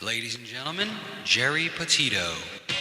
Ladies and gentlemen, Geri Petito.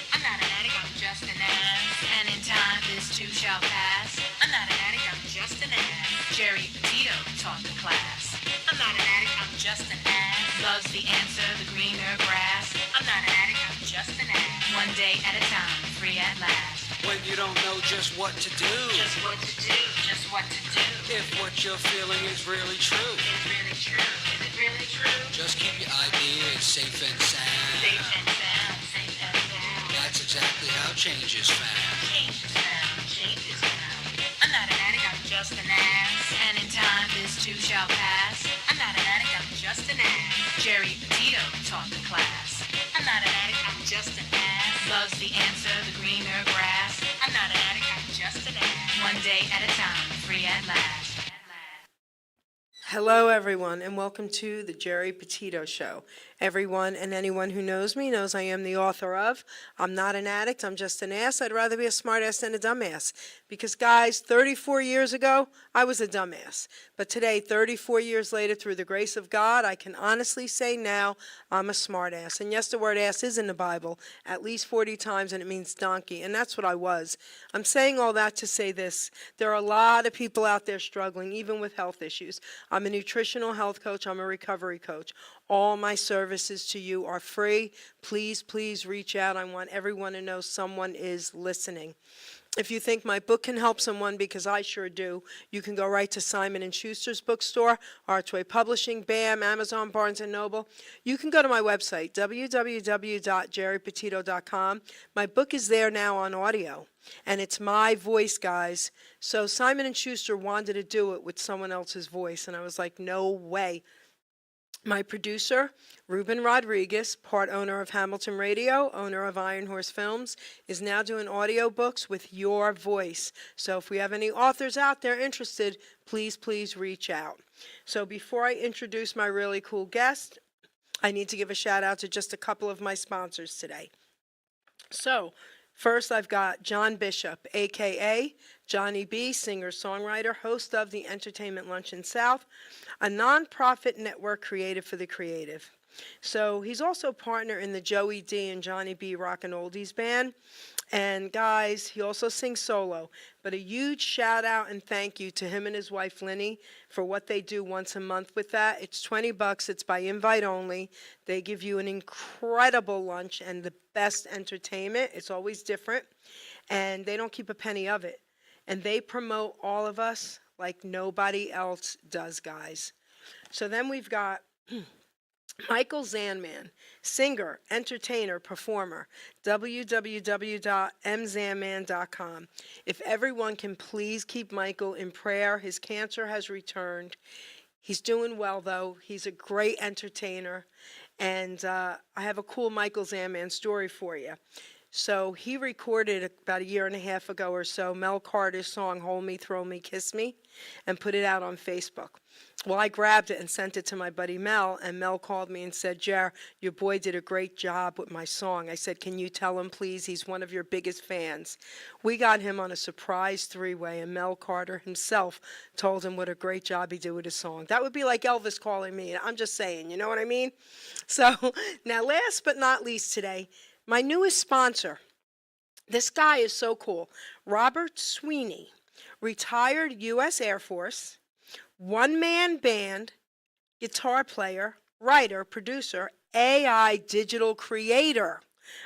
I'm not an addict, I'm just an ass. And in time, this too shall pass. I'm not an addict, I'm just an ass. Geri Petito taught the class. I'm not an addict, I'm just an ass. Loves the answer, the greener grass. I'm not an addict, I'm just an ass. One day at a time, free at last. When you don't know just what to do, Just what to do, just what to do. if what you're feeling is really true, Is it really true? Is it really true? just keep your ideas safe and sound. Safe and sound, safe and sound. That's exactly how change is found. Change is found, change is found. I'm not an addict, I'm just an ass. And in time, this too shall pass. I'm not an addict, I'm just an ass. Geri Petito taught the class. I'm not an addict, I'm just an ass. Loves the answer, the greener grass. I'm not an addict, I'm just an ass. One day at a time, free at last. Hello, everyone, and welcome to the Geri Petito Show. Everyone and anyone who knows me knows I am the author of I'm Not an Addict, I'm Just an Ass. I'd rather be a smartass than a dumbass. Because, guys, 34 years ago, I was a dumbass. But today, 34 years later, through the grace of God, I can honestly say now I'm a smartass. And yes, the word ass is in the Bible at least 40 times, and it means donkey. And that's what I was. I'm saying all that to say this. There are a lot of people out there struggling, even with health issues. I'm a nutritional health coach. I'm a recovery coach. All my services to you are free. Please, please reach out. I want everyone to know someone is listening. If you think my book can help someone, because I sure do, you can go right to Simon & Schuster's bookstore, Archway Publishing, BAM, Amazon, Barnes & Noble. You can go to my website, www.geripetito.com. My book is there now on audio, and it's my voice, guys. So Simon & Schuster wanted to do it with someone else's voice, and I was like, no way. My producer, Ruben Rodriguez, part owner of Hamilton Radio, owner of Iron Horse Films, is now doing audiobooks with your voice. So if we have any authors out there interested, please, please reach out. So before I introduce my really cool guest, I need to give a shout out to just a couple of my sponsors today. So first, I've got John Bishop, a.k.a. Johnny B., singer-songwriter, host of the Entertainment Luncheon South, a nonprofit network created for the creative. So he's also partner in the Joey D. and Johnny B. Rockin' Oldies band. And guys, he also sings solo. But a huge shout out and thank you to him and his wife, Linny, for what they do once a month with that. It's $20. It's by invite only. They give you an incredible lunch and the best entertainment. It's always different. And they don't keep a penny of it. And they promote all of us like nobody else does, guys. So then we've got Michael Zanman, singer, entertainer, performer, www.mzanman.com. If everyone can please keep Michael in prayer, his cancer has returned. He's doing well, though. He's a great entertainer. And I have a cool Michael Zanman story for you. So he recorded about a year and a half ago or so Mel Carter's song, Hold Me, Throw Me, Kiss Me, and put it out on Facebook. Well, I grabbed it and sent it to my buddy Mel, and Mel called me and said, Jer, your boy did a great job with my song. I said, can you tell him, please? He's one of your biggest fans. We got him on a surprise three-way, and Mel Carter himself told him what a great job he did with his song. That would be like Elvis calling me. I'm just saying, you know what I mean? So now last but not least today, my newest sponsor. This guy is so cool. Robert Sweeney, retired U.S. Air Force, one-man band, guitar player, writer, producer, AI digital creator,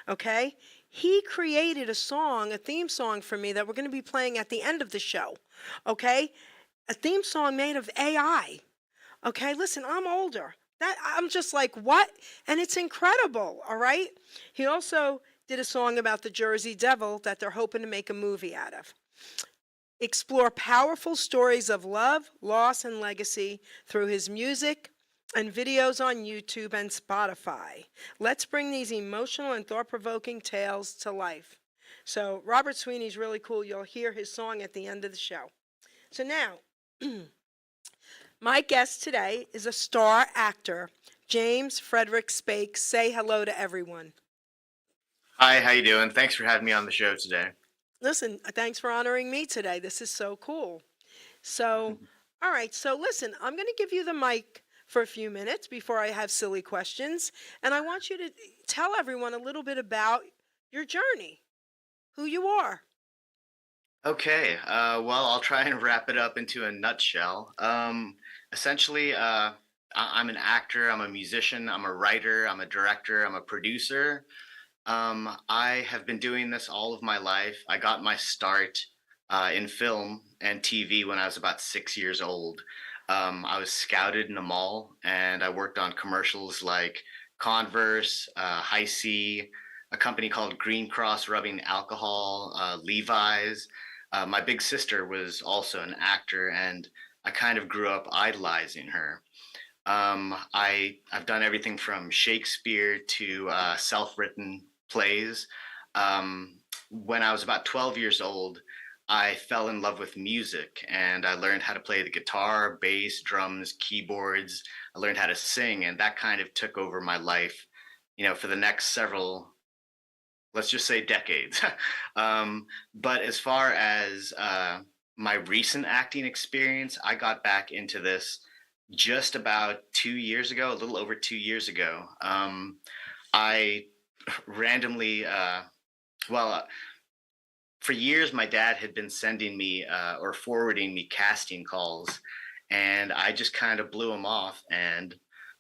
okay? He created a song, a theme song for me that we're going to be playing at the end of the show, okay? A theme song made of AI, okay? Listen, I'm older. I'm just like, what? And it's incredible, all right? He also did a song about the Jersey Devil that they're hoping to make a movie out of. Explore powerful stories of love, loss, and legacy through his music and videos on YouTube and Spotify. Let's bring these emotional and thought-provoking tales to life. So Robert Sweeney's really cool. You'll hear his song at the end of the show. So now, my guest today is a star actor, James Frederick Spake. Say hello to everyone. Hi, how you doing? Thanks for having me on the show today. Listen, thanks for honoring me today. This is so cool. So, all right, so listen, I'm going to give you the mic for a few minutes before I have silly questions. And I want you to tell everyone a little bit about your journey, who you are. Okay, well, I'll try and wrap it up into a nutshell. Essentially, I'm an actor, I'm a musician, I'm a writer, I'm a director, I'm a producer. I have been doing this all of my life. I got my start in film and TV when I was about 6 years old. I was scouted in a mall and I worked on commercials like Converse, High C, a company called Green Cross Rubbing Alcohol, Levi's. My big sister was also an actor, and I kind of grew up idolizing her. I've done everything from Shakespeare to self-written plays. When I was about 12 years old, I fell in love with music and I learned how to play the guitar, bass, drums, keyboards. I learned how to sing, and that kind of took over my life, for the next several, let's just say, decades. But as far as my recent acting experience, I got back into this just about 2 years ago, a little over 2 years ago. I randomly, well, for years, my dad had been sending me or forwarding me casting calls, and I just kind of blew them off. And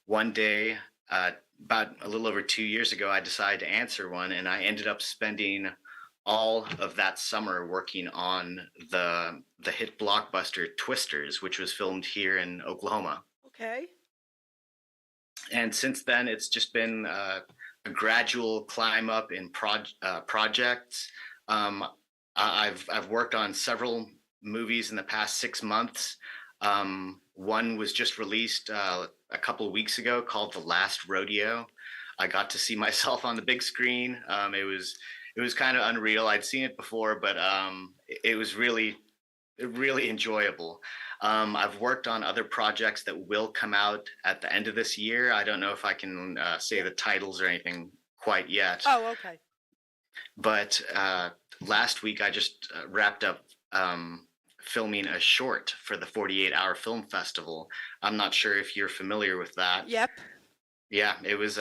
one day, about a little over 2 years ago, I decided to answer one, and I ended up spending all of that summer working on the hit blockbuster Twisters, which was filmed here in Oklahoma. Okay. And since then, it's just been a gradual climb up in projects. Um, I've worked on several movies in the past 6 months. One was just released a couple of weeks ago called The Last Rodeo. I got to see myself on the big screen. It was kind of unreal. I'd seen it before, but it was really enjoyable. I've worked on other projects that will come out at the end of this year. I don't know if I can say the titles or anything quite yet, Oh, okay. but last week I just wrapped up filming a short for the 48-hour film festival. I'm not sure if you're familiar with that. Yep. Yeah, it was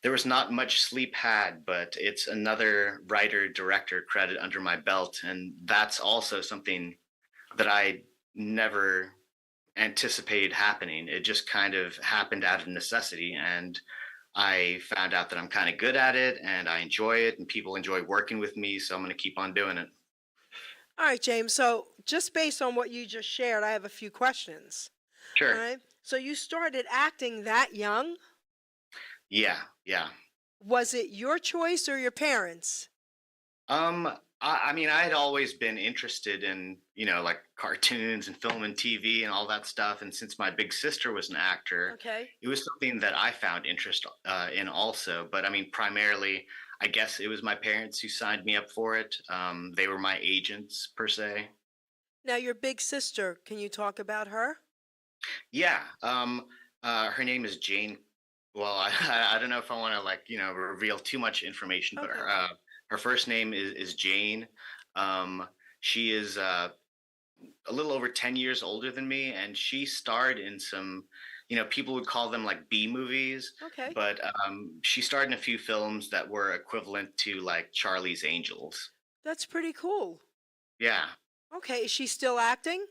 there was not much sleep had, but it's another writer director credit under my belt, and that's also something that I never anticipated happening. It just kind of happened out of necessity, and I found out that I'm kind of good at it and I enjoy it and people enjoy working with me, so I'm going to keep on doing it. All right, James. So, just based on what you just shared, I have a few questions. All Sure. right. So, you started acting that young. Yeah, yeah. Was it your choice or your parents? Um, I mean, I had always been interested in, like cartoons and film and TV and all that stuff. And since my big sister was an actor, Okay. it was something that I found interest in also. But I mean, primarily, I guess it was my parents who signed me up for it. They were my agents per se. Now, your big sister, can you talk about her? Yeah. Her name is Jane. Well, I don't know if I want to like reveal too much information, but Okay. her first name is Jane. She is a little over 10 years older than me, and she starred in some, people would call them like B movies, Okay. but she starred in a few films that were equivalent to like Charlie's Angels. That's pretty cool. Yeah. Okay. Is she still acting?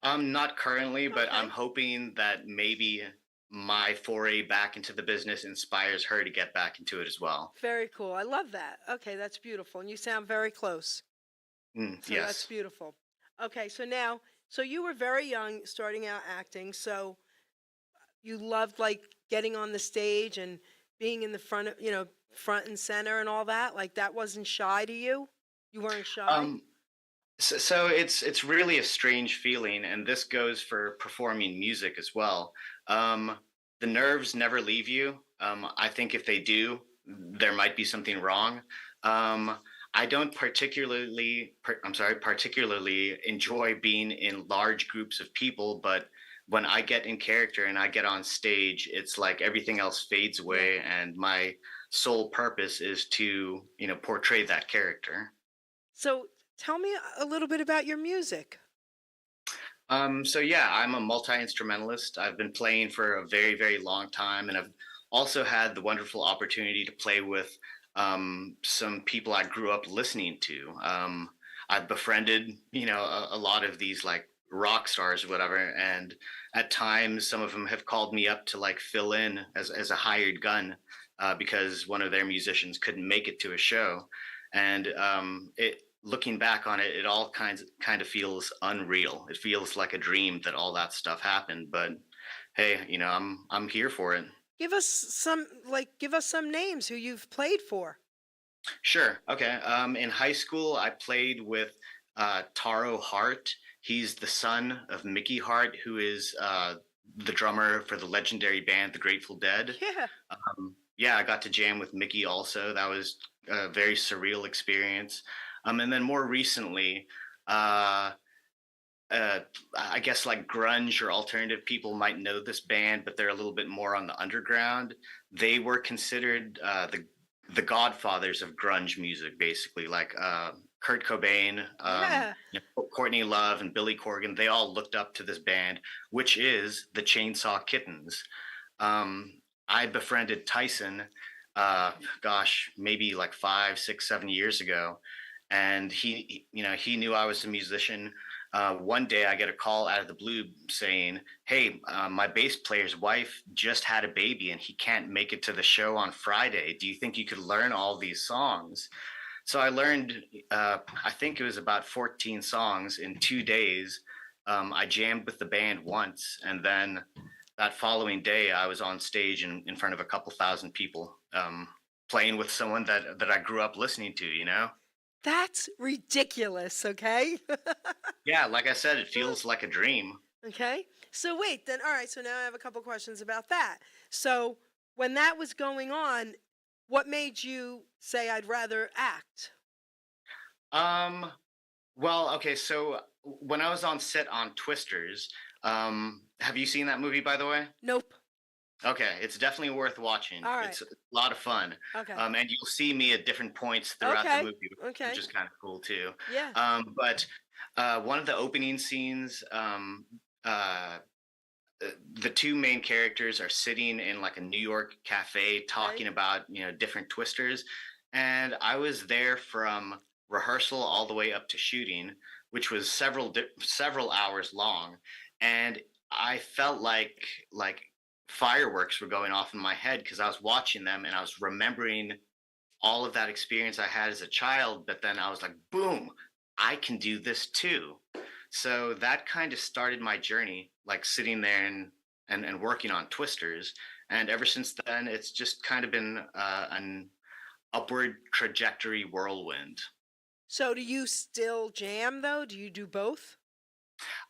Not currently, but I'm Okay. hoping that maybe my foray back into the business inspires her to get back into it as well. Very cool. I love that. Okay. That's beautiful. And you sound very close. So, that's Yes. beautiful. Okay. So, now, so you were very young starting out acting. So, you loved like getting on the stage and being in the front of, front and center and all that. Like, that wasn't shy to you? You weren't shy? Um, so it's really a strange feeling, and this goes for performing music as well. Um, the nerves never leave you. I think if they do, there might be something wrong. Um, I don't particularly enjoy being in large groups of people, but when I get in character and I get on stage, it's like everything else fades Yeah. away, and my sole purpose is to, portray that character. So, tell me a little bit about your music. So yeah, I'm a multi-instrumentalist. I've been playing for a very, very long time, and I've also had the wonderful opportunity to play with some people I grew up listening to. I've befriended, a lot of these like rock stars or whatever, and at times some of them have called me up to like fill in as a hired gun because one of their musicians couldn't make it to a show, and it looking back on it, it all kind of feels unreal. It feels like a dream that all that stuff happened. But hey, I'm here for it. Give us some names who you've played for. Sure. Okay. In high school, I played with Taro Hart. He's the son of Mickey Hart, who is the drummer for the legendary band The Grateful Dead. Yeah. Yeah, I got to jam with Mickey also. That was a very surreal experience. And then more recently, uh, I guess like grunge or alternative people might know this band, but they're a little bit more on the underground. They were considered the godfathers of grunge music, basically. Like Kurt Cobain, Yeah. Courtney Love, and Billy Corgan. They all looked up to this band, which is the Chainsaw Kittens. I befriended Tyson, gosh, maybe like 5, 6, 7 years ago, and he knew I was a musician. One day I get a call out of the blue saying, "Hey, my bass player's wife just had a baby and he can't make it to the show on Friday. Do you think you could learn all these songs?" So I learned, I think it was about 14 songs in 2 days. I jammed with the band once, and then that following day I was on stage in front of a couple thousand people, playing with someone that I grew up listening to. That's ridiculous, okay? Yeah, like I said, it feels like a dream. Okay. So wait, then all right, so now I have a couple questions about that. So when that was going on, what made you say I'd rather act? Um, well, okay, so when I was on set on Twisters, have you seen that movie, by the way? Nope. Okay, it's definitely worth watching. All right. It's a lot of fun. Okay. And you'll see me at different points throughout the Okay. movie, Okay. which is kind of cool too. Yeah. But one of the opening scenes, uh, the two main characters are sitting in like a New York cafe talking about, different Twisters. And I was there from rehearsal all the way up to shooting, which was several hours long. And I felt like fireworks were going off in my head because I was watching them and I was remembering all of that experience I had as a child. But then I was like, boom, I can do this too. So that kind of started my journey, like sitting there and working on Twisters. And ever since then, it's just kind of been an upward trajectory whirlwind. So do you still jam though? Do you do both?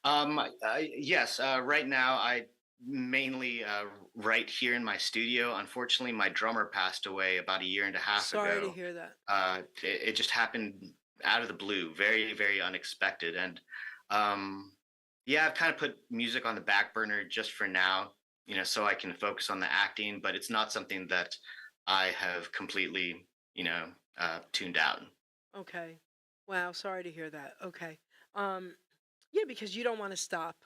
Yes, right now I mainly write here in my studio. Unfortunately, my drummer passed away about a year and a half Sorry to ago. hear that. It just happened out of the blue, very, very unexpected. And yeah, I've kind of put music on the back burner just for now, so I can focus on the acting, but it's not something that I have completely, tuned out. Okay. Wow, sorry to hear that. Okay. Um, yeah, because you don't want to stop.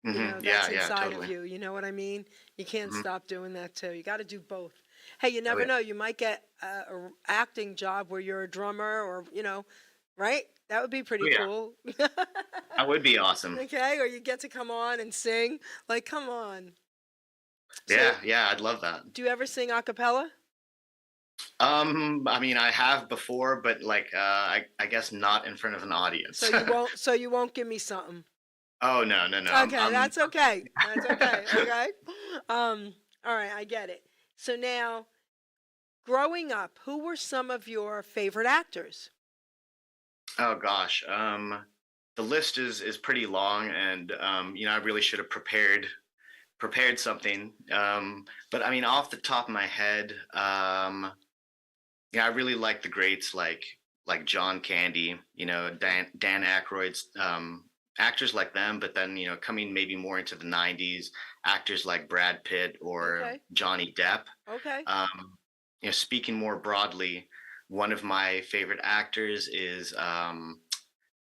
Yeah, That's yeah, inside of totally. you. You know what I mean? You can't Hmm. stop doing that too. You got to do both. Hey, you Oh, never yeah. know. You might get a acting job where you're a drummer or, right? That would be Oh, pretty yeah, cool. that would be awesome. Okay, or you get to come on and sing. Like, come on. So, Yeah, yeah, I'd love that. do you ever sing a cappella? I mean, I have before, but like, I guess not in front of an So audience. you won't so you won't give me something. Oh no, no, no. Okay, that's okay. That's okay. Okay. All right, I get it. So now, growing up, who were some of your favorite actors? Oh gosh, the list is pretty long, and I really should have prepared something. But I mean, off the top of my head, yeah, I really like the greats like John Candy, Dan Aykroyd's actors like them. But then coming maybe more into the '90s, actors like Brad Pitt or Okay. Johnny Depp. Okay. Speaking more broadly, one of my favorite actors is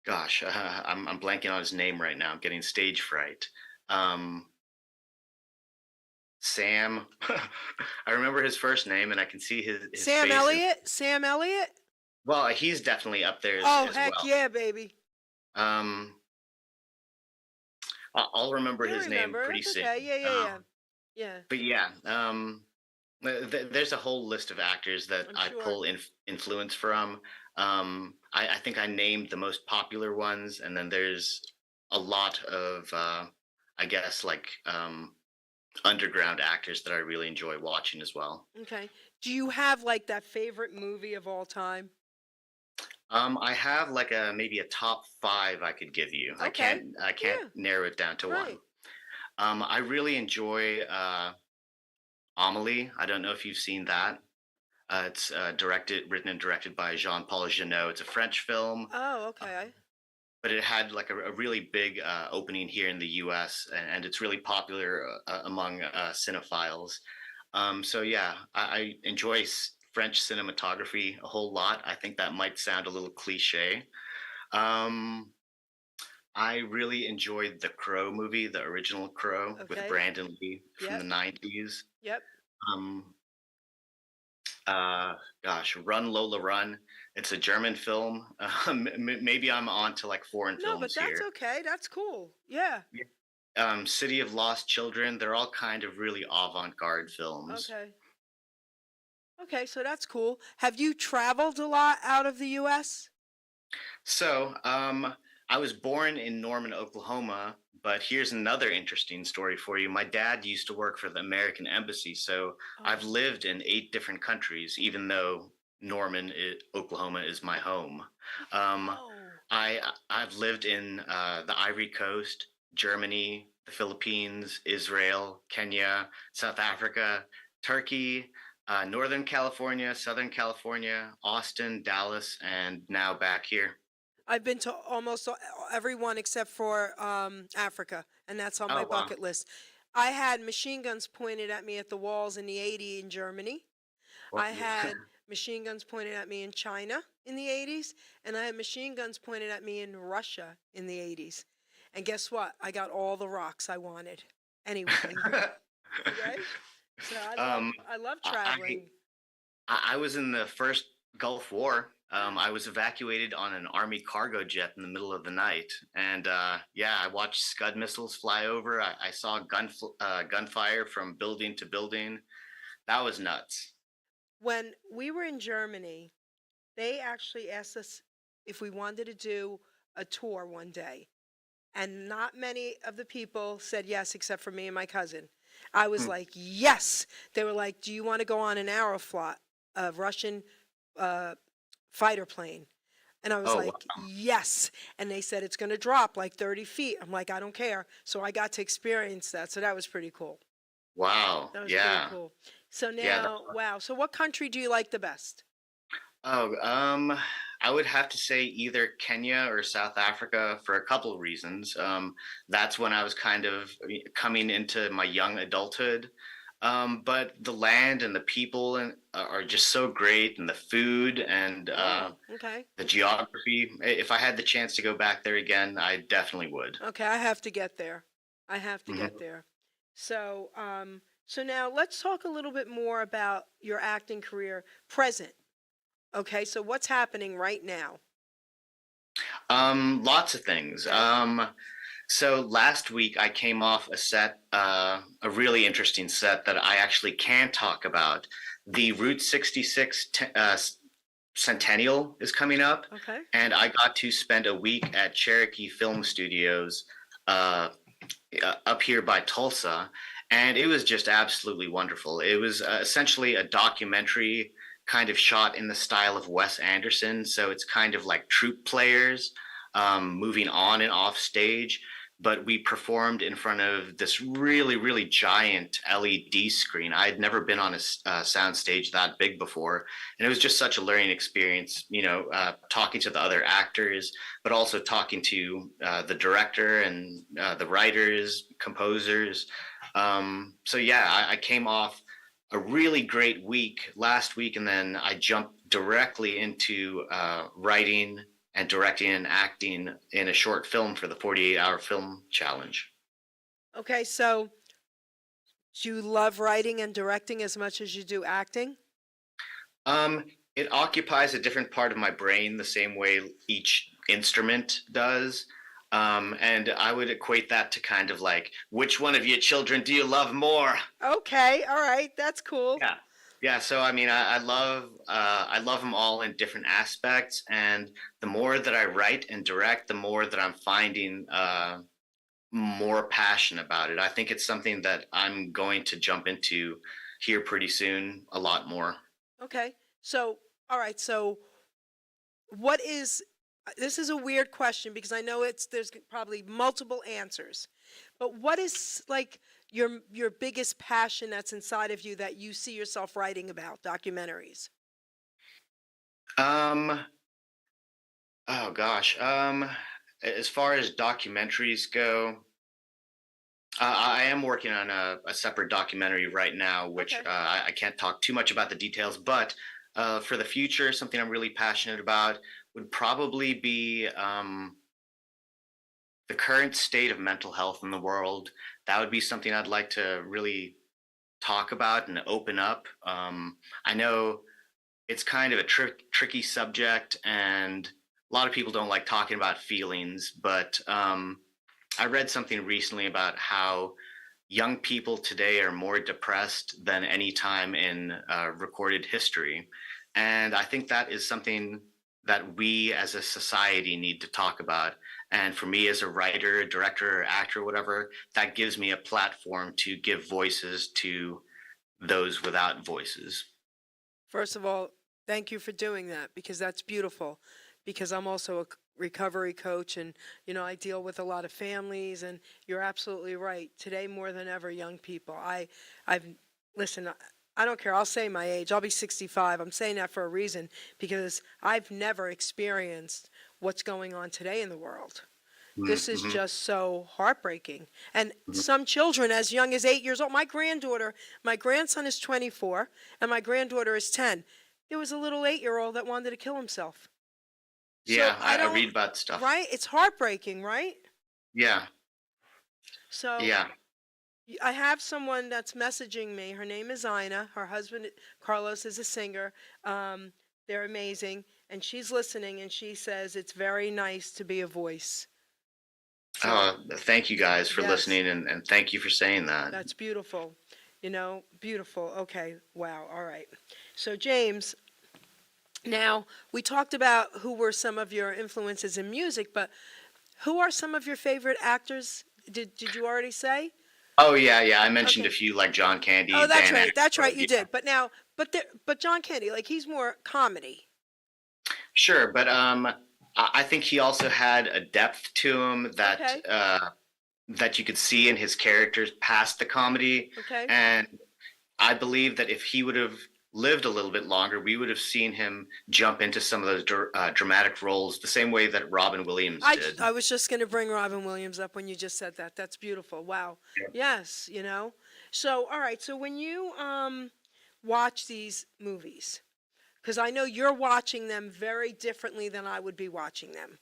Gosh, I'm blanking on his name right now. I'm getting stage fright. Um, Sam. I remember his first name, and I can see his Sam face. Elliott? Sam Elliott? Well, he's definitely up there Oh, as heck well. yeah, baby. Um, I'll remember You'll his name remember. pretty That's soon. okay. Yeah, yeah, yeah. Yeah, But yeah, there's a whole list of actors that I'm I sure. pull influence from. I think I named the most popular ones, and then there's a lot of, I guess, like underground actors that I really enjoy watching as well. Okay. Do you have like that favorite movie of all time? I have like a maybe a top five I could give you. Okay. I can't Yeah, narrow it down to one. right. I really enjoy Amelie. I don't know if you've seen that. It's written and directed by Jean-Paul Jeannot. It's a French film, Oh, uh, okay. but it had like a really big opening here in the U.S. and it's really popular among cinephiles. So yeah, I enjoy French cinematography a whole lot. I think that might sound a little cliche. Um, I really enjoyed the Crow movie, the original Crow with Okay. Brandon Lee from the Yep. 90s. Yep. Um, uh, gosh, Run Lola Run. It's a German film. Maybe I'm on to like foreign No, but films that's here. okay. That's cool. Yeah. Yeah. City of Lost Children. They're all kind of really avant-garde films. Okay. Okay, so that's cool. Have you traveled a lot out of the US? So, I was born in Norman, Oklahoma, but here's another interesting story for you. My dad used to work for the American Embassy, so I've Oh. lived in 8 different countries, even though Oklahoma is my home. Um, Oh. I've lived in the Ivory Coast, Germany, the Philippines, Israel, Kenya, South Africa, Turkey, Northern California, Southern California, Austin, Dallas, and now back here. I've been to almost everyone except for Africa, and that's on my Oh wow. bucket list. I had machine guns pointed at me at the walls in the '80s in Germany. Well, I yeah. had machine guns pointed at me in China in the '80s, and I had machine guns pointed at me in Russia in the '80s. And guess what? I got all the rocks I wanted. Anyway, okay? So um, I love I traveling. I was in the first Gulf War. I was evacuated on an Army cargo jet in the middle of the night, and yeah, I watched Scud missiles fly over. I saw gunfire from building to building. That was nuts. When we were in Germany, they actually asked us if we wanted to do a tour one day. And not many of the people said yes, except for me and my cousin. I was Hmm. like, yes. They were like, do you want to go on an Aeroflot, a Russian uh, fighter plane? And I was Oh like, yes. And they said it's going to drop like 30 feet. I'm like, I don't care. So I got to experience that. So that was pretty cool. wow, That was pretty yeah, cool. So yeah. now, wow. So what country do you like the best? Oh, I would have to say either Kenya or South Africa for a couple of reasons. That's when I was kind of coming into my young adulthood. But the land and the people are just so great, and the food and Okay. the geography. If I had the chance to go back there again, I definitely would. Okay, I have to get there. I have to get Mhm. there. So, so now let's talk a little bit more about your acting career present. Okay, so what's happening right now? Lots of things. Okay. So last week I came off a really interesting set that I actually can talk about. The Route 66 Centennial is coming up, Okay. and I got to spend a week at Cherokee Film Studios uh, up here by Tulsa, and it was just absolutely wonderful. It was essentially a documentary kind of shot in the style of Wes Anderson, so it's kind of like troupe players moving on and off stage. But we performed in front of this really, really giant LED screen. I had never been on a sound stage that big before, and it was just such a learning experience. Talking to the other actors, but also talking to the director and the writers, composers. So yeah, I came off a really great week last week, and then I jumped directly into writing and directing and acting in a short film for the 48-hour film challenge. Okay, so do you love writing and directing as much as you do acting? Um, it occupies a different part of my brain the same way each instrument does. And I would equate that to kind of like, which one of your children do you love more? Okay, all right, that's cool. Yeah. Yeah, so I mean, I love them all in different aspects, and the more that I write and direct, the more that I'm finding more passion about it. I think it's something that I'm going to jump into here pretty soon, a lot more. Okay, so, all right, so what is, this is a weird question because I know there's probably multiple answers, but what is like your biggest passion that's inside of you that you see yourself writing about documentaries? Um, oh gosh, as far as documentaries go, I am working on a separate documentary right now, which Okay. I can't talk too much about the details, but for the future, something I'm really passionate about would probably be the current state of mental health in the world. That would be something I'd like to really talk about and open up. I know it's kind of a tricky subject, and a lot of people don't like talking about feelings, but I read something recently about how young people today are more depressed than any time in recorded history. And I think that is something that we as a society need to talk about. And for me as a writer, director, actor, whatever, that gives me a platform to give voices to those without voices. First of all, thank you for doing that because that's beautiful. Because I'm also a recovery coach and, I deal with a lot of families and you're absolutely right. Today more than ever, young people. I've, listen, I don't care. I'll say my age. I'll be 65. I'm saying that for a reason because I've never experienced what's going on today in the world. This is Mm-hmm. just so heartbreaking. And Hmm. some children as young as 8 years old, my grandson is 24 and my granddaughter is 10. There was a little 8-year-old that wanted to kill himself. So Yeah, I I don't, read about stuff. right? It's heartbreaking, right? Yeah, So yeah. I have someone that's messaging me. Her name is Ina. Her husband, Carlos, is a singer. Um, they're amazing. And she's listening and she says it's very nice to be a voice. So, Thank you guys for yes. listening, and thank you for saying that. That's beautiful. Beautiful. Okay. Wow. All right. So, James, now we talked about who were some of your influences in music, but who are some of your favorite actors? Did you already say? Oh yeah, yeah. I mentioned a Okay. few like John Oh, Candy, that's Dan right. That's right. Aykroyd. You Yeah, did. But now, but John Candy, like he's more comedy. sure, but I think he also had a depth to him that Okay. that you could see in his characters past the comedy, Okay. and I believe that if he would have lived a little bit longer, we would have seen him jump into some of those dramatic roles the same way that Robin Williams did. I was just going to bring Robin Williams up when you just said that. That's beautiful. Wow. Yes. So all right. So when you watch these movies, because I know you're watching them very differently than I would be watching them.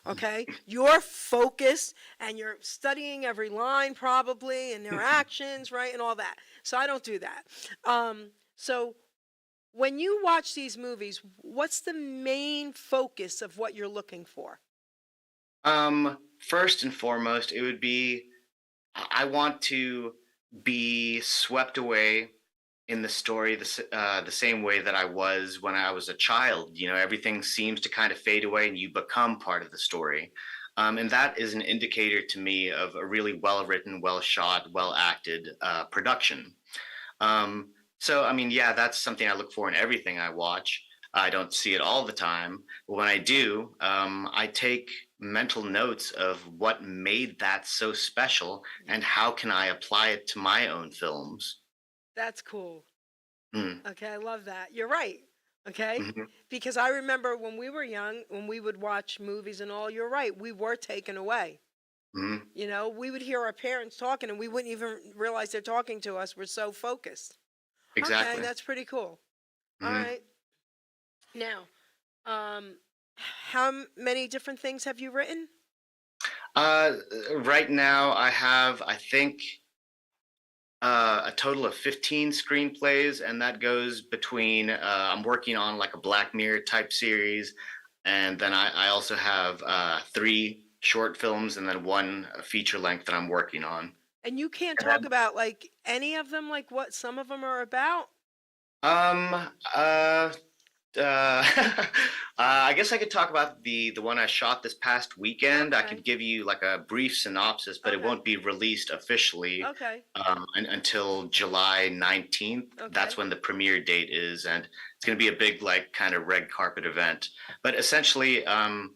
Okay? You're focused and you're studying every line probably and their actions, right? And all that. So I don't do that. So when you watch these movies, what's the main focus of what you're looking for? First and foremost, it would be I want to be swept away in the story the same way that I was when I was a child. You know, everything seems to kind of fade away and you become part of the story. And that is an indicator to me of a really well written, well shot, well acted production. So, I mean, yeah, that's something I look for in everything I watch. I don't see it all the time, but when I do, I take mental notes of what made that so special and how can I apply it to my own films. That's cool. Mm, Okay, I love that. You're right. Okay? mhm, Because I remember when we were young, when we would watch movies and all, you're right, we were taken away. mhm. We would hear our parents talking and we wouldn't even realize they're talking to us. We're so focused. Okay, Exactly. that's pretty cool. All Mhm. right. Now, Many different things have you written? Uh, right now, I have, I think, a total of 15 screenplays, and that goes between, I'm working on like a Black Mirror type series, and then I also have three short films and then one feature length that I'm working on. And you can't And talk then, about like any of them, like what some of them are about? um, uh, I guess I could talk about the one I shot this past weekend. I Okay. could give you like a brief synopsis, but it Okay. won't be released officially Okay. until July 19th. That's Okay. when the premiere date is, and it's going to be a big like kind of red carpet event. But essentially, n-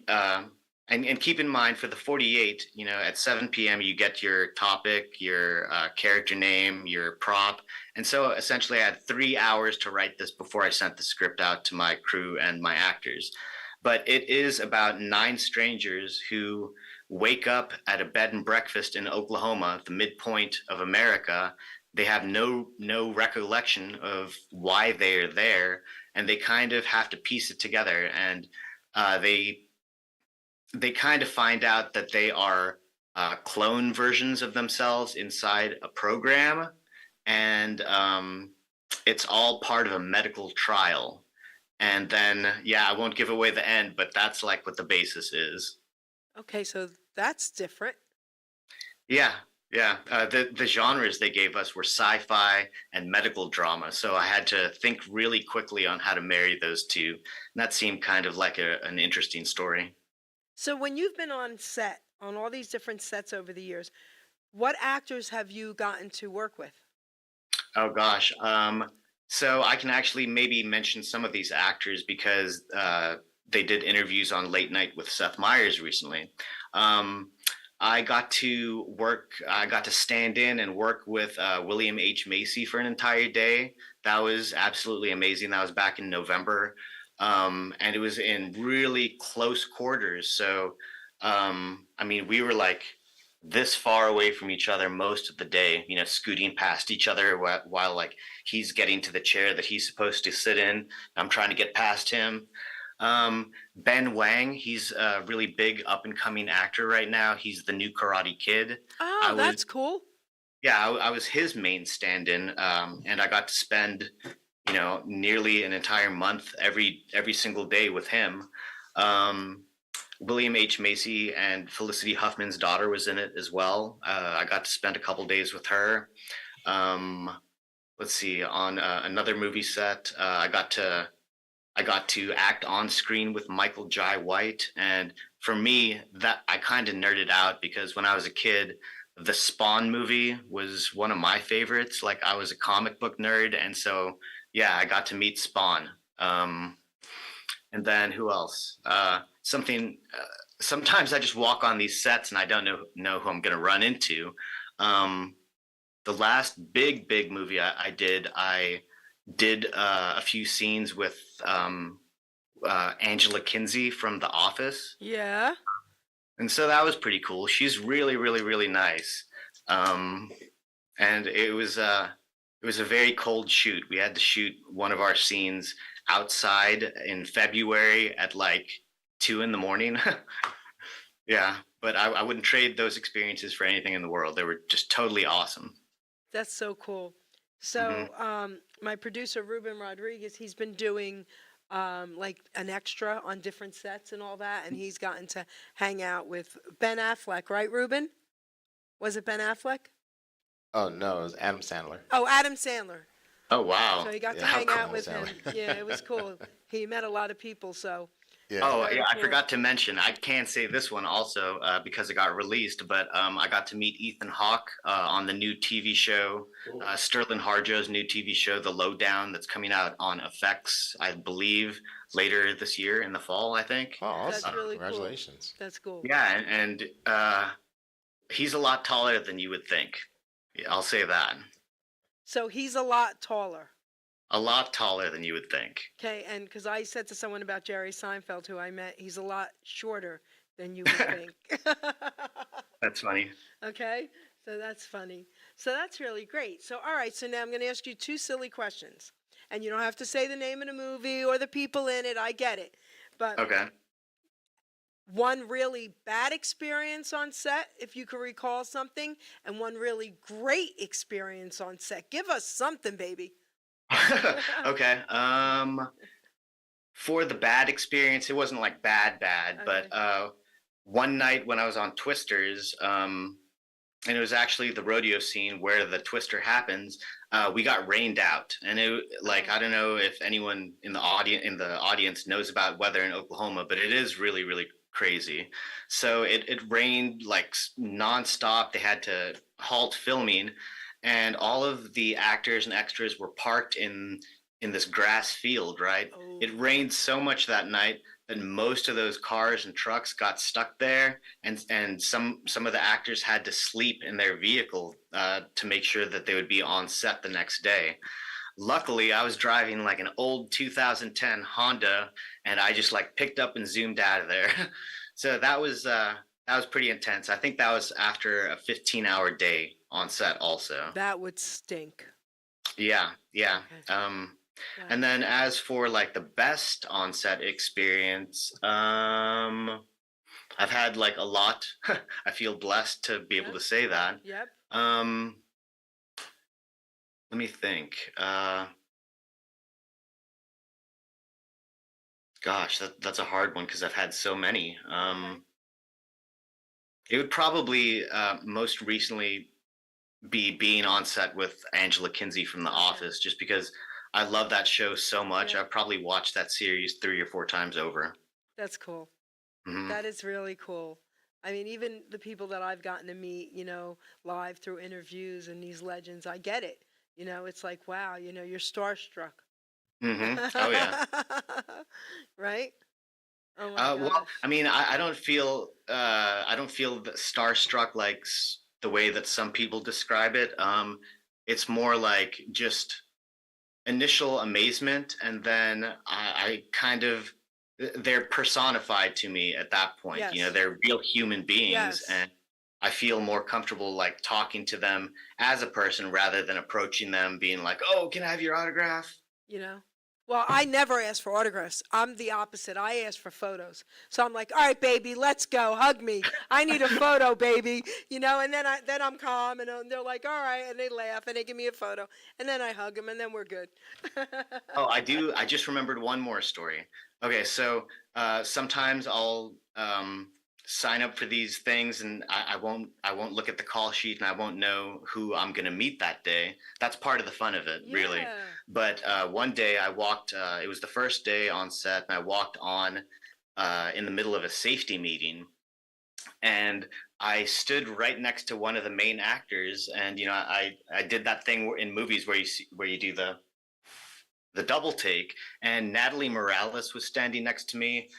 uh, and keep in mind for the 48, at 7 p.m. you get your topic, your character name, your prop. And so essentially I had 3 hours to write this before I sent the script out to my crew and my actors. But it is about nine strangers who wake up at a bed and breakfast in Oklahoma, the midpoint of America. They have no recollection of why they're there, and they kind of have to piece it together. And they kind of find out that they are clone versions of themselves inside a program, and it's all part of a medical trial. And then, yeah, I won't give away the end, but that's like what the basis is. Okay, so that's different. Yeah, yeah. The genres they gave us were sci-fi and medical drama, so I had to think really quickly on how to marry those two. And that seemed kind of like an interesting story. So when you've been on set, on all these different sets over the years, what actors have you gotten to work with? Oh gosh. So I can actually maybe mention some of these actors because they did interviews on Late Night with Seth Meyers recently. Um, I got to stand in and work with William H. Macy for an entire day. That was absolutely amazing. That was back in November. And it was in really close quarters. So, I mean, we were like this far away from each other most of the day, scooting past each other while like he's getting to the chair that he's supposed to sit in. I'm trying to get past him. Ben Wang, he's a really big up and coming actor right now. He's the new Karate Kid. I Oh, was, that's cool. yeah, I was his main stand-in, and I got to spend, nearly an entire month every single day with him. Um, William H. Macy and Felicity Huffman's daughter was in it as well. I got to spend a couple days with her. Um, let's see, on another movie set, I got to act on screen with Michael Jai White, and for me, that I kind of nerded out because when I was a kid, the Spawn movie was one of my favorites. Like I was a comic book nerd, and so yeah, I got to meet Spawn. And then who else? Something. Sometimes I just walk on these sets and I don't know who I'm going to run into. Um, the last big movie I did a few scenes with Angela Kinsey from The Office, Yeah. and so that was pretty cool. She's really nice, um, and it was a very cold shoot. We had to shoot one of our scenes outside in February at like 2 in the morning. Yeah, but I wouldn't trade those experiences for anything in the world. They were just totally awesome. That's so cool. Hmm. So, my producer Ruben Rodriguez, he's been doing like an extra on different sets and all that, and he's gotten to hang out with Ben Affleck, right, Ruben? Was it Ben Affleck? Oh no, it was Adam Sandler. Oh, Adam Sandler. Oh wow! So he got to Yeah, How hang cool. out Adam with him. Sandler. Yeah, it was cool. He met a lot of people, so Yeah. Oh very yeah, I cool. forgot to mention. I can't say this one also because it got released, but I got to meet Ethan Hawke on the new TV show, Sterling Harjo's new TV show, The Lowdown, that's coming out on FX, I believe, later this year in the fall. I think. Oh, That's awesome! really cool. Congratulations. That's cool. Yeah, and he's a lot taller than you would think. Yeah, I'll say that. So he's a lot taller. A lot taller than you would think. Okay, and because I said to someone about Jerry Seinfeld, who I met, he's a lot shorter than you would think. That's funny. Okay, so that's funny. So that's really great. So, all right, so now I'm going to ask you two silly questions. And you don't have to say the name of the movie or the people in it, I get it. But Okay. one really bad experience on set, if you can recall something, and one really great experience on set. Give us something, baby. Okay. For the bad experience, it wasn't like bad, but Okay. one night when I was on Twisters, and it was actually the rodeo scene where the twister happens. We got rained out, and it like Oh. I don't know if anyone in the audience knows about weather in Oklahoma, but it is really crazy. So it rained like nonstop. They had to halt filming, and all of the actors and extras were parked in this grass field. Right, Oh. it rained so much that night that most of those cars and trucks got stuck there, and some of the actors had to sleep in their vehicle to make sure that they would be on set the next day. Luckily, I was driving like an old 2010 Honda, and I just like picked up and zoomed out of there. So that was pretty intense. I think that was after a 15-hour day on set also. That would stink. Yeah. Okay. And then as for like the best on-set experience, I've had like a lot. I feel blessed to be able Yep. to say that. Yep. Let me think. Gosh, that's a hard one because I've had so many. Okay. It would probably most recently be being on set with Angela Kinsey from The Okay. Office, just because I love that show so much. Yeah. I've probably watched that series 3 or 4 times over. That's cool. Hmm. That is really cool. I mean, even the people that I've gotten to meet, live through interviews and these legends, I get it. It's like, wow, you're starstruck. Oh yeah. Right? Oh my Well, gosh. I mean, I don't feel that starstruck like the way that some people describe it. It's more like just initial amazement, and then I kind of they're personified to me at that point. You know, Yes. they're real human beings, Yes. and I feel more comfortable like talking to them as a person rather than approaching them being like, "Oh, can I have your autograph?" You know? Well, I never ask for autographs. I'm the opposite. I ask for photos. So I'm like, all right, baby, let's go. Hug me. I need a photo, baby. And then I'm calm, and they're like, all right, and they laugh and they give me a photo, and then I hug them, and then we're good. Oh, I do. I just remembered one more story. Okay, so sometimes I'll sign up for these things, and I won't look at the call sheet, and I won't know who I'm gonna meet that day. That's part of the fun of it, really. Yeah. But one day I walked. It was the first day on set, and I walked on in the middle of a safety meeting, and I stood right next to one of the main actors, and I did that thing in movies where you do the double take, and Natalie Morales was standing next to me.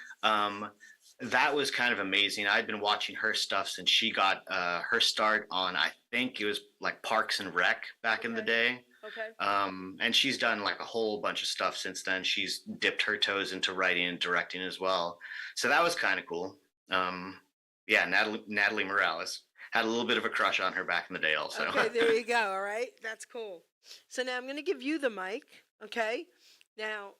That was kind of amazing. I'd been watching her stuff since she got her start on, I think it was like Parks and Rec back in the Okay. day. Okay. And she's done like a whole bunch of stuff since then. She's dipped her toes into writing and directing as well. So that was kind of cool. Yeah, Natalie Morales. Had a little bit of a crush on her back in the day also. Okay, there you go. All right. That's cool. So now I'm going to give you the mic. Okay. Now,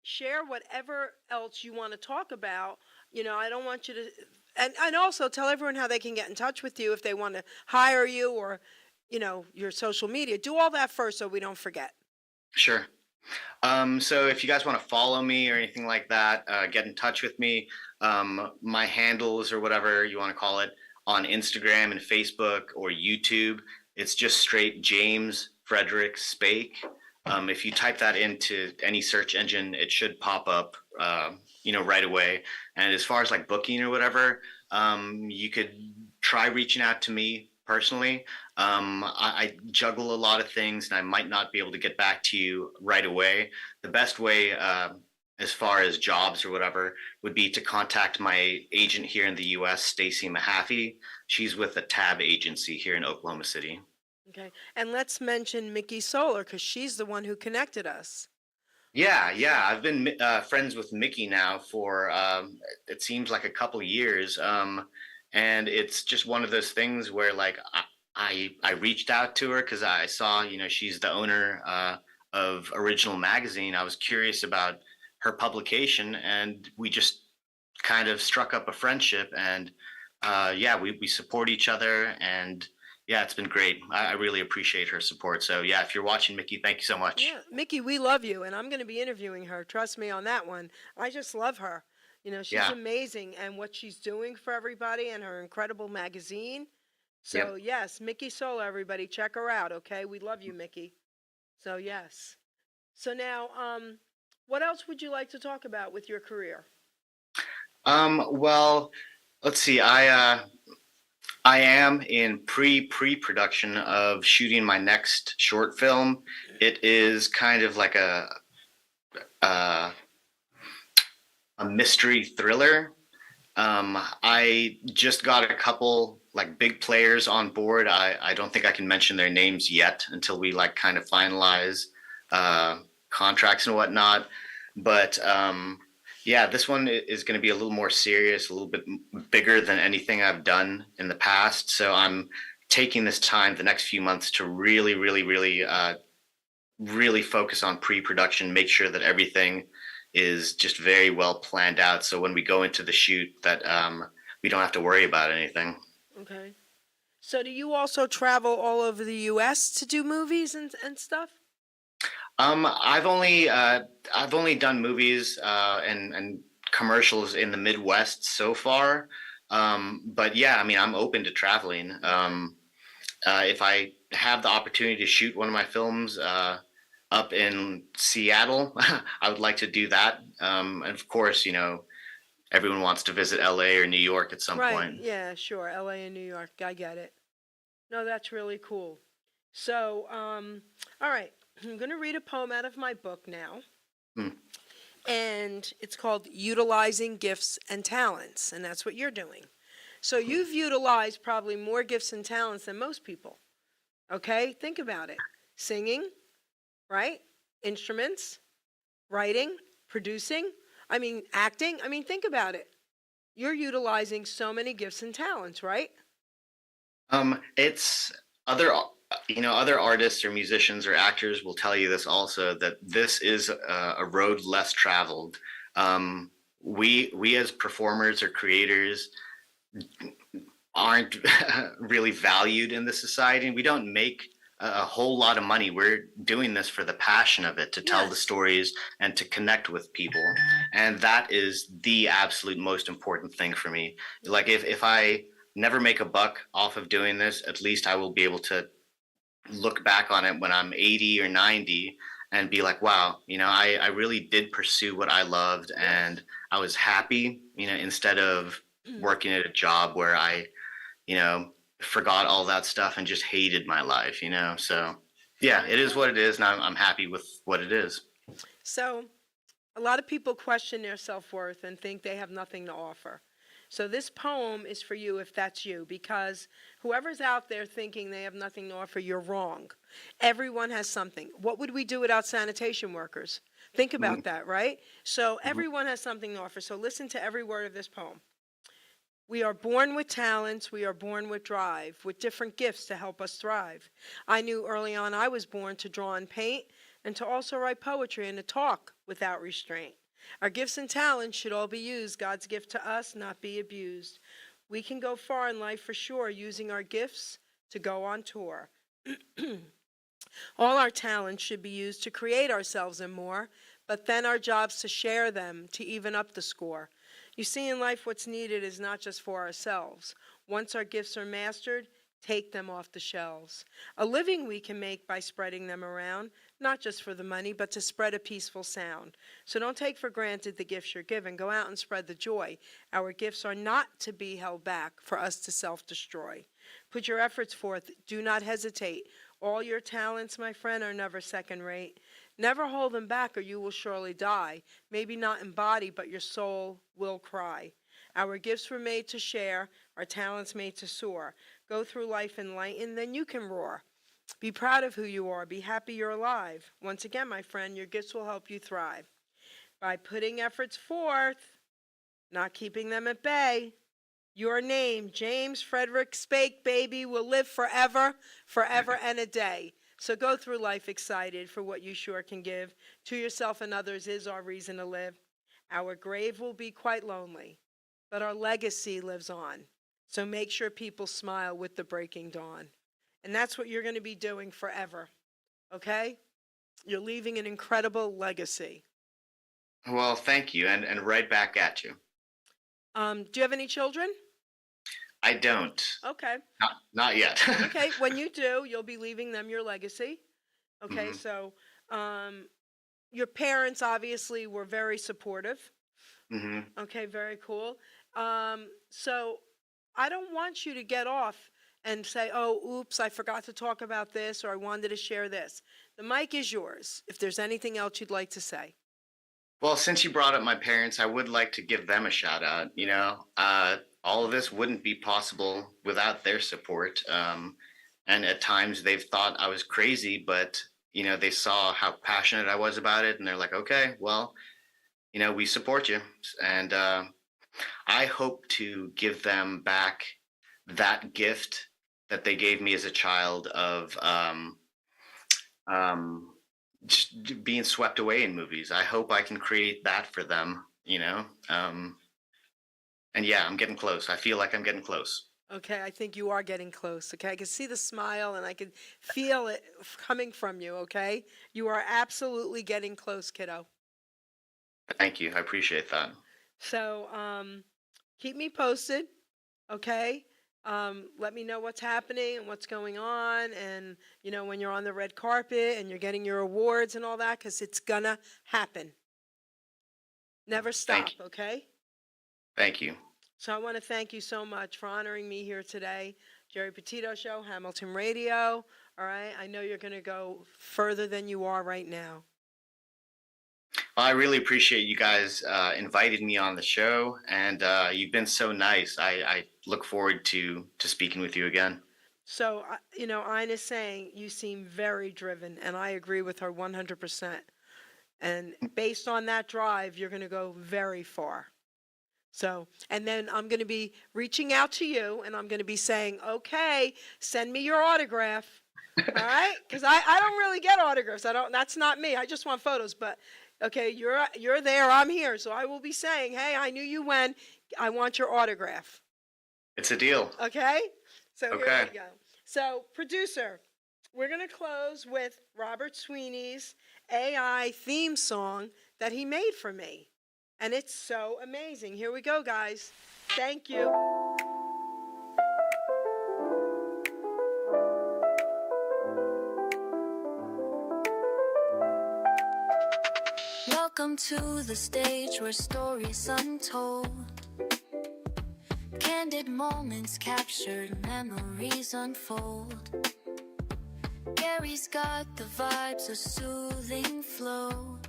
share whatever else you want to talk about. I don't want you to, and also tell everyone how they can get in touch with you if they want to hire you, or, your social media. Do all that first so we don't forget. Sure. So if you guys want to follow me or anything like that, get in touch with me. My handles or whatever you want to call it on Instagram and Facebook or YouTube, it's just straight James Frederick Spake. If you type that into any search engine, it should pop up, right away. And as far as like booking or whatever, you could try reaching out to me personally. I juggle a lot of things, and I might not be able to get back to you right away. The best way, as far as jobs or whatever, would be to contact my agent here in the U.S., Stacy Mahaffey. She's with the Tab agency here in Oklahoma City. Okay. And let's mention Mickey Solar, because she's the one who connected us. Yeah. I've been friends with Mickey now for it seems like a couple years, and it's just one of those things where like I reached out to her because I saw she's the owner of Original Magazine. I was curious about her publication, and we just kind of struck up a friendship. And yeah, we support each other, and yeah, it's been great. I really appreciate her support. So yeah, if you're watching, Mickey, thank you so much. Yeah, Mickey, we love you, and I'm going to be interviewing her. Trust me on that one. I just love her. You know, she's Yeah. amazing, and what she's doing for everybody, and her incredible magazine. So Yep. yes, Mickey Solo, everybody, check her out. Okay, we love you, Mickey. So yes. So now, what else would you like to talk about with your career? Well, let's see. I am in pre-production of shooting my next short film. It is kind of like a, a mystery thriller. I just got a couple like big players on board. I don't think I can mention their names yet until we like kind of finalize contracts and whatnot. But yeah, this one is going to be a little more serious, a little bit bigger than anything I've done in the past. So I'm taking this time, the next few months, to really focus on pre-production, make sure that everything is just very well planned out. So when we go into the shoot, that we don't have to worry about anything. Okay. So do you also travel all over the U.S. to do movies and stuff? I've only done movies and commercials in the Midwest so far. But yeah, I mean, I'm open to traveling. If I have the opportunity to shoot one of my films up in Seattle, I would like to do that. And of course, you know, everyone wants to visit LA or New York at some Right. point. Yeah, sure. L.A. and New York. I get it. No, that's really cool. So, all right. I'm going to read a poem out of my book now. Hmm. And it's called Utilizing Gifts and Talents. And that's what you're doing. So you've utilized probably more gifts and talents than most people. Okay? Think about it. Singing, right? Instruments, writing, producing, I mean, acting. I mean, think about it. You're utilizing so many gifts and talents, right? It's other, you know, other artists or musicians or actors will tell you this also, that this is a road less traveled. We as performers or creators aren't really valued in the society. We don't make a whole lot of money. We're doing this for the passion of it, to tell the Yes. stories and to connect with people. And that is the absolute most important thing for me. Like if I never make a buck off of doing this, at least I will be able to look back on it when I'm 80 or 90 and be like, wow, you know, I really did pursue what I loved, and I was happy, you know, instead of working at a job where I, you know, forgot all that stuff and just hated my life, you know. So yeah, it is what it is, and I'm happy with what it is. So, a lot of people question their self worth and think they have nothing to offer. So, this poem is for you if that's you, because whoever's out there thinking they have nothing to offer, you're wrong. Everyone has something. What would we do without sanitation workers? Think about that, right? So, everyone has something to offer. So, listen to every word of this poem. We are born with talents, we are born with drive, with different gifts to help us thrive. I knew early on I was born to draw and paint, and to also write poetry and to talk without restraint. Our gifts and talents should all be used, God's gift to us, not be abused. We can go far in life for sure, using our gifts to go on tour. All our talents should be used to create ourselves and more, but then our job's to share them, to even up the score. You see, in life, what's needed is not just for ourselves. Once our gifts are mastered, take them off the shelves. A living we can make by spreading them around, not just for the money, but to spread a peaceful sound. So don't take for granted the gifts you're given. Go out and spread the joy. Our gifts are not to be held back for us to self-destroy. Put your efforts forth. Do not hesitate. All your talents, my friend, are never second rate. Never hold them back or you will surely die. Maybe not in body, but your soul will cry. Our gifts were made to share, our talents made to soar. Go through life enlightened, then you can roar. Be proud of who you are. Be happy you're alive. Once again, my friend, your gifts will help you thrive. By putting efforts forth, not keeping them at bay, your name, James Frederick Spake, baby, will live forever, forever and a day. So go through life excited for what you sure can give. To yourself and others is our reason to live. Our grave will be quite lonely, but our legacy lives on. So make sure people smile with the breaking dawn. And that's what you're going to be doing forever. Okay? You're leaving an incredible legacy. Well, thank you, and right back at you. Do you have any children? I don't. Okay. Not yet. Okay. When you do, you'll be leaving them your legacy. Okay. Mhm. So, your parents obviously were very supportive. Hmm. Okay. Very cool. So I don't want you to get off and say, oh, oops, I forgot to talk about this, or I wanted to share this. The mic is yours. If there's anything else you'd like to say. Well, since you brought up my parents, I would like to give them a shout out. All of this wouldn't be possible without their support. And at times they've thought I was crazy, but they saw how passionate I was about it, and they're like, okay, well, we support you, and I hope to give them back that gift that they gave me as a child of just being swept away in movies. I hope I can create that for them. And yeah, I'm getting close. I feel like I'm getting close. Okay, I think you are getting close. Okay, I can see the smile and I can feel it coming from you. Okay, you are absolutely getting close, kiddo. Thank you. I appreciate that. So, keep me posted. Okay, let me know what's happening and what's going on, and when you're on the red carpet and you're getting your awards and all that, because it's gonna happen. Never stop. Thank you. Okay. Thank you. So I want to thank you so much for honoring me here today. Geri Petito Show, Hamilton Radio. All right. I know you're going to go further than you are right now. Well, I really appreciate you guys inviting me on the show, and you've been so nice. I look forward to speaking with you again. So, Ina's saying you seem very driven, and I agree with her 100%. And based on that drive, you're going to go very far. So, and then I'm going to be reaching out to you, and I'm going to be saying, okay, send me your autograph. All right? Because I don't really get autographs. That's not me. I just want photos. But, okay, you're there. I'm here. So I will be saying, hey, I knew you when. I want your autograph. It's a deal. Okay? So Okay. Here we go. So, producer, we're going to close with Robert Sweeney's AI theme song that he made for me. And it's so amazing. Here we go, guys. Thank you. Welcome to the stage where stories untold, candid moments captured, memories unfold. Gary's got the vibes, a soothing flow.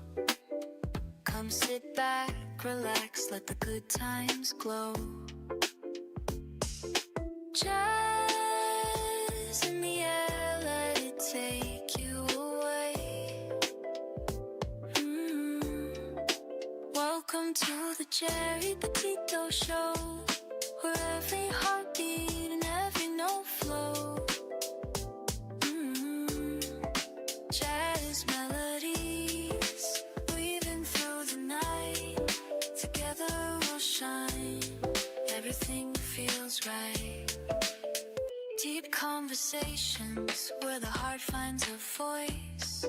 Come sit back, relax, let the good times glow. Jazz in the air, let it take you away. Welcome to the Geri Petito Show, where every heartbeat and every note flow. Jazz melodies weaving through the night. Together we'll shine. Everything feels right. Deep conversations where the heart finds a voice.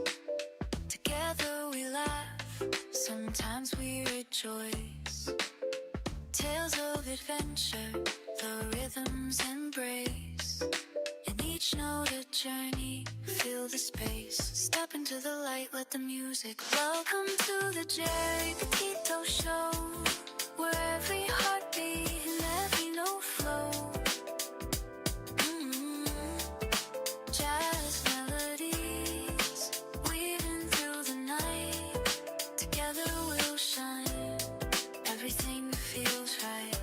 Together we laugh. Sometimes we rejoice. Tales of adventure, the rhythms embrace. In each note a journey, feel the space. Step into the light, let the music. Welcome to the Geri Petito Show, where every heartbeat and every note flow. Jazz melodies weaving through the night. Together we'll shine. Everything feels right.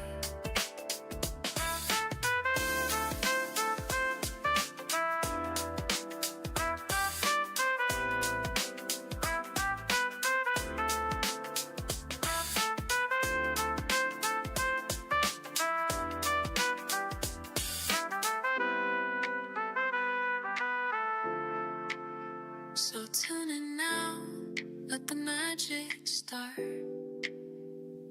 So tune in now, let the magic start.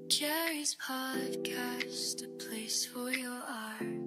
Geri's podcast, a place for your art.